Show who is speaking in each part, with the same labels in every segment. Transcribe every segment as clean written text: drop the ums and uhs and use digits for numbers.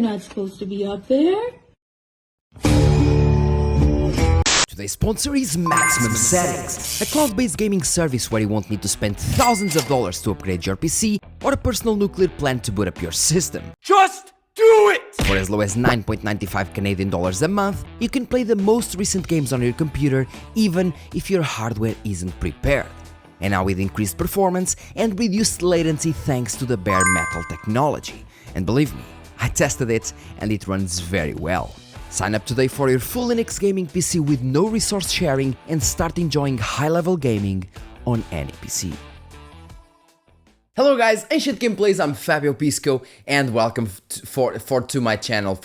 Speaker 1: You're not supposed to be up there.
Speaker 2: Today's sponsor is Maximum Settings, a cloud-based gaming service where you won't need to spend thousands of dollars to upgrade your PC or a personal nuclear plant to boot up your system.
Speaker 3: Just do it!
Speaker 2: For as low as 9.95 Canadian dollars a month, you can play the most recent games on your computer even if your hardware isn't prepared. And now with increased performance and reduced latency thanks to the bare metal technology. And believe me, I tested it and it runs very well. Sign up today for your full Linux gaming PC with no resource sharing and start enjoying high-level gaming on any PC. Hello guys, Ancient Gameplays, I'm Fabio Pisco and welcome to my channel,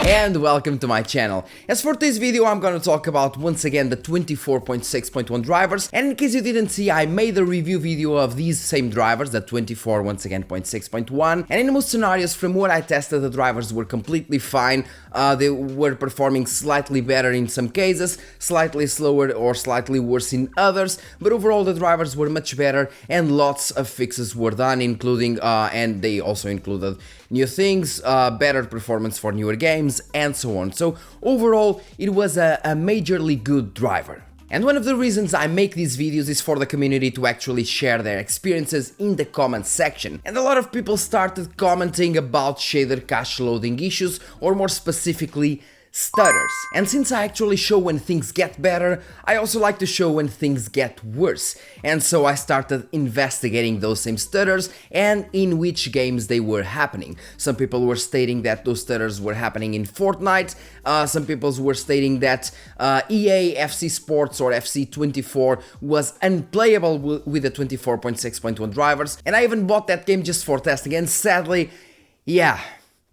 Speaker 2: and welcome to my channel. As for today's video, I'm gonna talk about once again the 24.6.1 drivers, and in case you didn't see, I made a review video of these same drivers, the 24 once again 0.6.1, and in most scenarios from what I tested, the drivers were completely fine. They were performing slightly better in some cases, slightly slower or slightly worse in others, but overall the drivers were much better and lots of fixes were done, including and they also included new things, better performance for newer games and so on. So overall it was a majorly good driver. And one of the reasons I make these videos is for the community to actually share their experiences in the comments section. And a lot of people started commenting about shader cache loading issues, or more specifically, stutters. And since I actually show when things get better, I also like to show when things get worse. And so I started investigating those same stutters and in which games they were happening. Some people were stating that those stutters were happening in Fortnite, some people were stating that EA FC Sports or FC24 was unplayable with the 24.6.1 drivers, and I even bought that game just for testing, and sadly, yeah,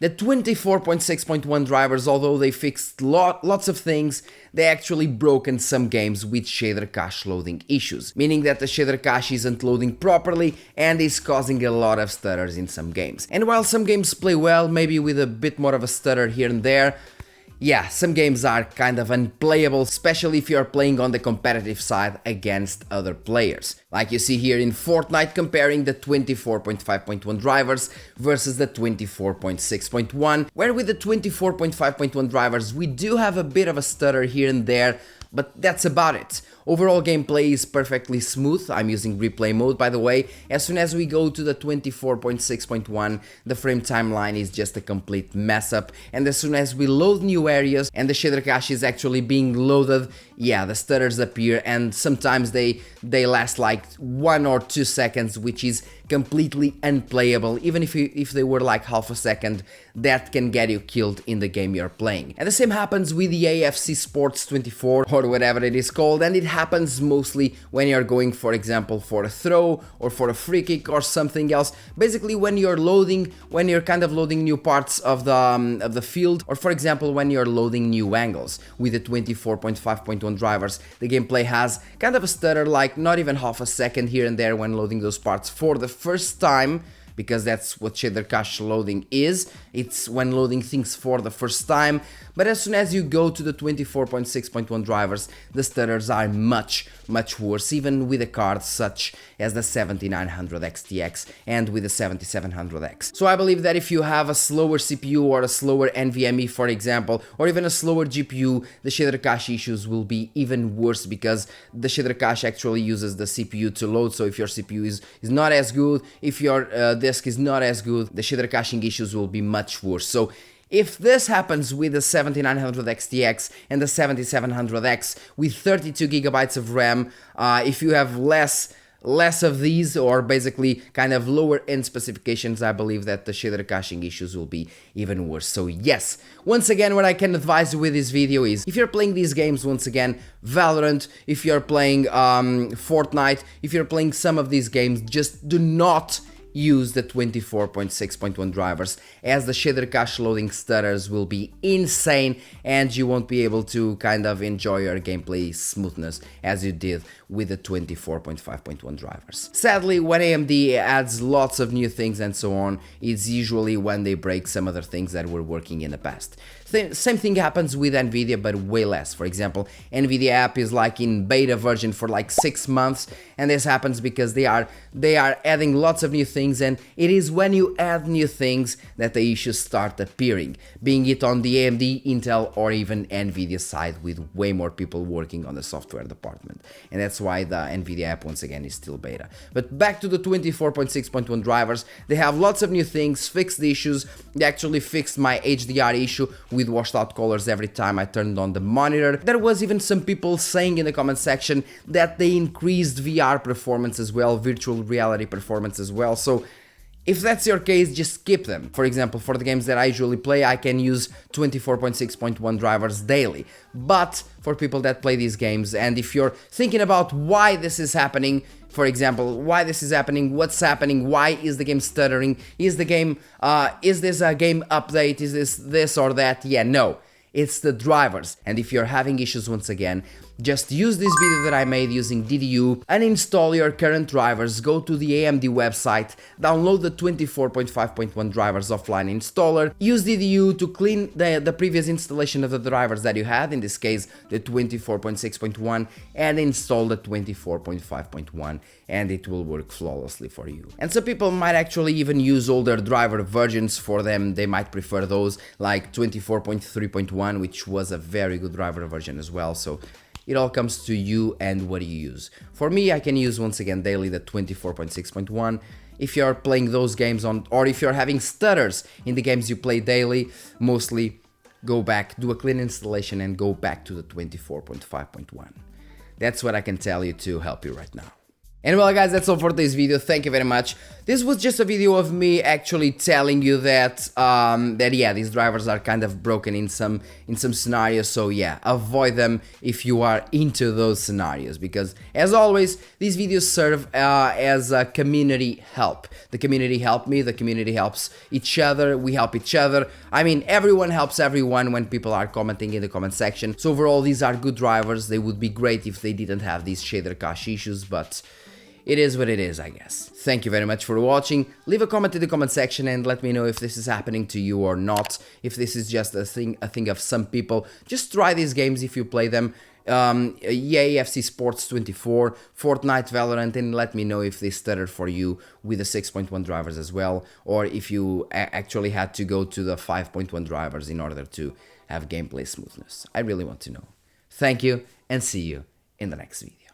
Speaker 2: the 24.6.1 drivers, although they fixed lots of things, they actually broken some games with shader cache loading issues, meaning that the shader cache isn't loading properly and is causing a lot of stutters in some games. And while some games play well, maybe with a bit more of a stutter here and there, yeah, some games are kind of unplayable, especially if you're playing on the competitive side against other players. Like you see here in Fortnite, comparing the 24.5.1 drivers versus the 24.6.1, where with the 24.5.1 drivers we do have a bit of a stutter here and there, but that's about it. Overall gameplay is perfectly smooth. I'm using replay mode, by the way. As soon as we go to the 24.6.1, the frame timeline is just a complete mess up, and as soon as we load new areas and the shader cache is actually being loaded, yeah, the stutters appear, and sometimes they last like 1 or 2 seconds, which is completely unplayable. Even if they were like half a second, that can get you killed in the game you're playing. And the same happens with the AFC Sports 24 or whatever it is called, and it happens mostly when you're going, for example, for a throw or for a free kick or something else. Basically when you're kind of loading new parts of the field, or for example when you're loading new angles. With the 24.5.1 drivers, the gameplay has kind of a stutter, like not even half a second here and there when loading those parts for the first time, because that's what shader cache loading is. It's when loading things for the first time. But as soon as you go to the 24.6.1 drivers, the stutters are much worse, even with a card such as the 7900 XTX and with the 7700X. So I believe that if you have a slower CPU or a slower NVMe, for example, or even a slower GPU, the shader cache issues will be even worse, because the shader cache actually uses the CPU to load. So if your CPU is not as good, if your disk is not as good, the shader caching issues will be much worse. So if this happens with the 7900 XTX and the 7700X with 32 gigabytes of RAM, if you have less of these, or basically kind of lower end specifications, I believe that the shader caching issues will be even worse. So yes, once again, what I can advise you with this video is, if you're playing these games, once again, Valorant, if you're playing Fortnite, if you're playing some of these games, just do not use the 24.6.1 drivers, as the shader cache loading stutters will be insane and you won't be able to kind of enjoy your gameplay smoothness as you did with the 24.5.1 drivers. Sadly, when AMD adds lots of new things and so on, it's usually when they break some other things that were working in the past. Same thing happens with Nvidia, but way less. For example, Nvidia app is like in beta version for like 6 months, and this happens because they are adding lots of new things, and it is when you add new things that the issues start appearing, being it on the AMD, Intel, or even Nvidia side, with way more people working on the software department. And that's why the Nvidia app once again is still beta. But back to the 24.6.1 drivers, they have lots of new things, fixed the issues. They actually fixed my HDR issue with washed out colors every time I turned on the monitor. There was even some people saying in the comment section that they increased VR performance as well, virtual reality performance as well. So if that's your case, just skip them. For example, for the games that I usually play, I can use 24.6.1 drivers daily. But for people that play these games, and if you're thinking about why this is happening, for example, why this is happening, what's happening, why is the game stuttering, is this a game update, is this or that? Yeah, no, it's the drivers. And if you're having issues once again, just use this video that I made using DDU, uninstall your current drivers, go to the AMD website, download the 24.5.1 drivers offline installer, use DDU to clean the previous installation of the drivers that you had, in this case the 24.6.1, and install the 24.5.1, and it will work flawlessly for you. And some people might actually even use older driver versions. For them, they might prefer those, like 24.3.1, which was a very good driver version as well. So it all comes to you and what you use. For me, I can use once again daily the 24.6.1. If you're playing those games on, or if you're having stutters in the games you play daily, mostly go back, do a clean installation and go back to the 24.5.1. That's what I can tell you to help you right now. And well guys, that's all for this video. Thank you very much. This was just a video of me actually telling you that yeah, these drivers are kind of broken in some scenarios, so yeah, avoid them if you are into those scenarios, because as always, these videos serve as a community help. The community help me, the community helps each other, we help each other. I mean, everyone helps everyone when people are commenting in the comment section. So overall, these are good drivers. They would be great if they didn't have these shader cache issues, but it is what it is, I guess. Thank you very much for watching. Leave a comment in the comment section and let me know if this is happening to you or not. If this is just a thing of some people. Just try these games if you play them. EA FC Sports 24, Fortnite, Valorant, and let me know if they stuttered for you with the 6.1 drivers as well, or if you actually had to go to the 5.1 drivers in order to have gameplay smoothness. I really want to know. Thank you, and see you in the next video.